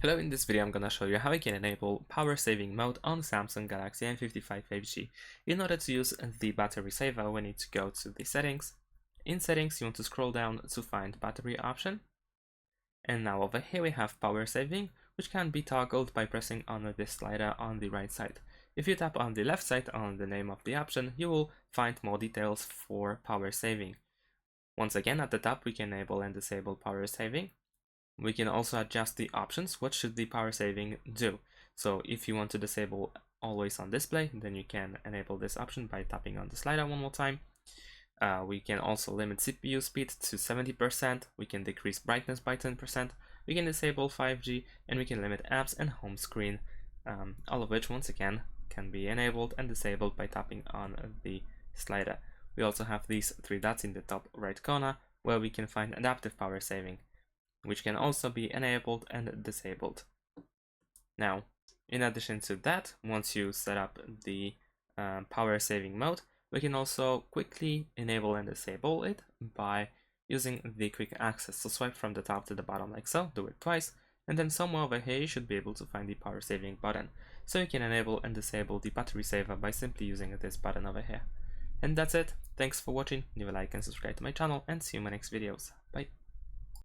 Hello, in this video I'm gonna show you how you can enable power saving mode on Samsung Galaxy M55 5G. In order to use the battery saver, we need to go to the settings. In settings, you want to scroll down to find battery option. And now over here we have power saving, which can be toggled by pressing on this slider on the right side. If you tap on the left side on the name of the option, you will find more details for power saving. Once again, at the top we can enable and disable power saving. We can also adjust the options. What should the power saving do? So if you want to disable always on display, then you can enable this option by tapping on the slider one more time. We can also limit CPU speed to 70%. We can decrease brightness by 10%. We can disable 5G, and we can limit apps and home screen, all of which once again can be enabled and disabled by tapping on the slider. We also have these three dots in the top right corner where we can find adaptive power saving, which can also be enabled and disabled. Now, in addition to that, once you set up the power saving mode, we can also quickly enable and disable it by using the quick access. So swipe from the top to the bottom like so, do it twice, and then somewhere over here you should be able to find the power saving button. So you can enable and disable the battery saver by simply using this button over here. And that's it. Thanks for watching. Leave a like and subscribe to my channel, and see you in my next videos. Bye.